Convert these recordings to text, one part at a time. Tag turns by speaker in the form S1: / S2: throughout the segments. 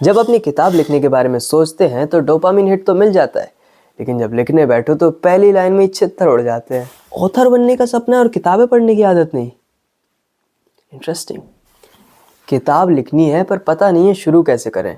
S1: जब अपनी किताब लिखने के बारे में सोचते हैं तो डोपामिन हिट तो मिल जाता है, लेकिन जब लिखने बैठो तो पहली लाइन में ही छित्तर उड़ जाते हैं। ऑथर बनने का सपना और किताबें पढ़ने की आदत नहीं। इंटरेस्टिंग। किताब लिखनी है पर पता नहीं है शुरू कैसे करें।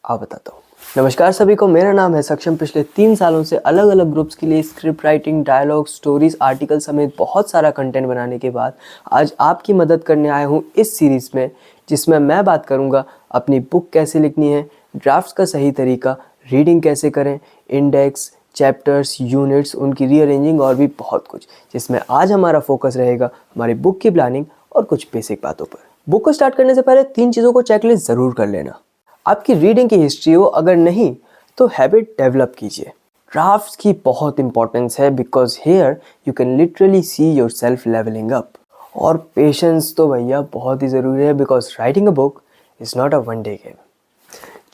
S1: आप बताता हूँ। नमस्कार सभी को, मेरा नाम है सक्षम। पिछले 3 सालों से अलग अलग ग्रुप्स के लिए script writing, dialogue, stories, article समेत बहुत सारा कंटेंट बनाने के बाद आज आपकी मदद करने आया हूँ इस सीरीज़ में, जिसमें मैं बात करूँगा अपनी बुक कैसे लिखनी है, ड्राफ्ट्स का सही तरीका, रीडिंग कैसे करें, इंडेक्स, चैप्टर्स, यूनिट्स, उनकी रीअरेंजिंग और भी बहुत कुछ, जिसमें आज हमारा फोकस रहेगा हमारी बुक की प्लानिंग और कुछ बेसिक बातों पर। बुक को स्टार्ट करने से पहले 3 चीज़ों को चेकलिस्ट ज़रूर कर लेना। आपकी रीडिंग की हिस्ट्री हो, अगर नहीं तो हैबिट डेवलप कीजिए। ड्राफ्ट्स की बहुत इंपॉर्टेंस है because here you can literally see yourself levelling up. और पेशेंस तो भैया बहुत ही ज़रूरी है because writing a book is not a one day game.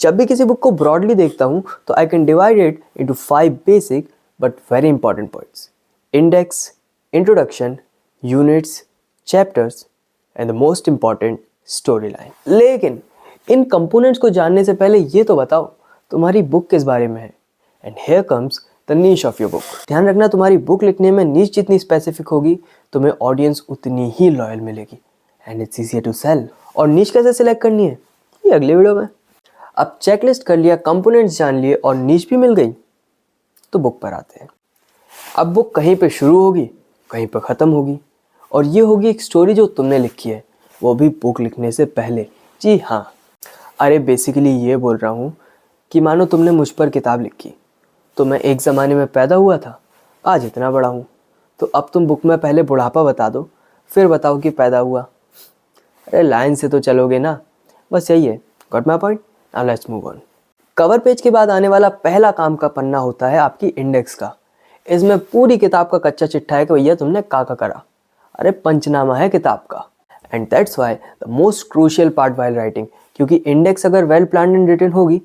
S1: जब भी किसी बुक को ब्रॉडली देखता हूँ तो I can divide it into 5 basic but very important points: index, introduction, units, chapters and the most important story line. लेकिन इन components को जानने से पहले ये तो बताओ तुम्हारी बुक किस बारे में है। And here comes the niche of your book. ध्यान रखना, तुम्हारी बुक लिखने में नीश जितनी स्पेसिफिक होगी तुम्हें ऑडियंस उतनी ही लॉयल मिलेगी and it's easier to sell. और नीश कैसे सिलेक्ट करनी है ये अगले वीडियो में। अब चेकलिस्ट कर लिया, कंपोनेंट्स जान लिए और नीश भी मिल गई, तो बुक पर आते हैं। अब बुक कहीं पे शुरू होगी, कहीं पर ख़त्म होगी, और ये होगी एक स्टोरी जो तुमने लिखी है, वो भी बुक लिखने से पहले। जी हाँ, अरे बेसिकली ये बोल रहा हूँ कि मानो तुमने मुझ पर किताब लिखी, तो मैं एक ज़माने में पैदा हुआ था, आज इतना बड़ा हूँ, तो अब तुम बुक में पहले बुढ़ापा बता दो, फिर बताओ कि पैदा हुआ। अरे लाइन से तो चलोगे ना, बस यही है। Got my point? Now let's move on. Cover page के बाद आने वाला पहला काम का पन्ना होता है आपकी इंडेक्स का। इसमें पूरी किताब का कच्चा चिट्ठा है कि भैया तुमने का करा। अरे पंचनामा है किताब का। And that's why the most crucial part while writing, क्योंकि इंडेक्स अगर वेल प्लान्ड एंड रिटन होगी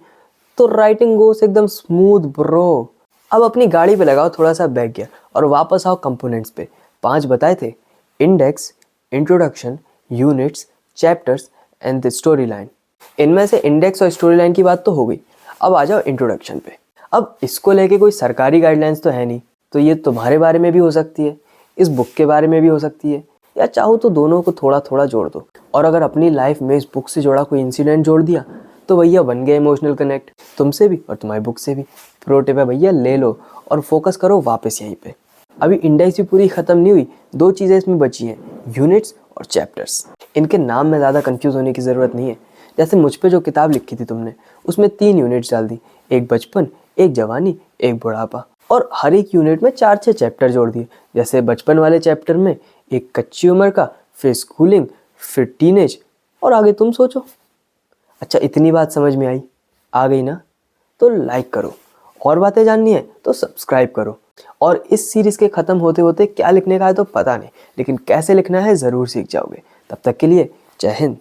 S1: तो राइटिंग गोस एकदम स्मूथ ब्रो। अब अपनी गाड़ी पे लगाओ थोड़ा सा बैक गियर और वापस आओ कंपोनेंट्स पे। 5 बताए थे: index, introduction, units, chapters and the story line. इनमें से इंडेक्स और स्टोरी लाइन की बात तो हो गई, अब आ जाओ इंट्रोडक्शन पे। अब इसको लेके कोई सरकारी गाइडलाइंस तो है नहीं, तो ये तुम्हारे बारे में भी हो सकती है, इस बुक के बारे में भी हो सकती है, या चाहो तो दोनों को थोड़ा थोड़ा जोड़ दो। और अगर अपनी लाइफ में इस बुक से जुड़ा कोई इंसिडेंट जोड़ दिया तो भैया बन गया इमोशनल कनेक्ट, तुमसे भी और तुम्हारी बुक से भी। प्रो टिप है भैया, ले लो और फोकस करो वापस यहीं पे। अभी इंडेक्स भी पूरी ख़त्म नहीं हुई, 2 चीज़ें इसमें बची हैं, यूनिट्स और चैप्टर्स। इनके नाम में ज़्यादा कंफ्यूज होने की ज़रूरत नहीं है। जैसे मुझ पे जो किताब लिखी थी तुमने, उसमें 3 यूनिट्स डाल दी, एक बचपन, एक जवानी, एक बुढ़ापा। और हर एक यूनिट में 4-6 चैप्टर जोड़ दिए। जैसे बचपन वाले चैप्टर में एक कच्ची उम्र का, फिर स्कूलिंग, फिर टीनेज, और आगे तुम सोचो। अच्छा, इतनी बात समझ में आई? आ गई ना? तो लाइक करो, और बातें जाननी है तो सब्सक्राइब करो। और इस सीरीज़ के ख़त्म होते होते क्या लिखने का है तो पता नहीं, लेकिन कैसे लिखना है ज़रूर सीख जाओगे। तब तक के लिए जय हिंद।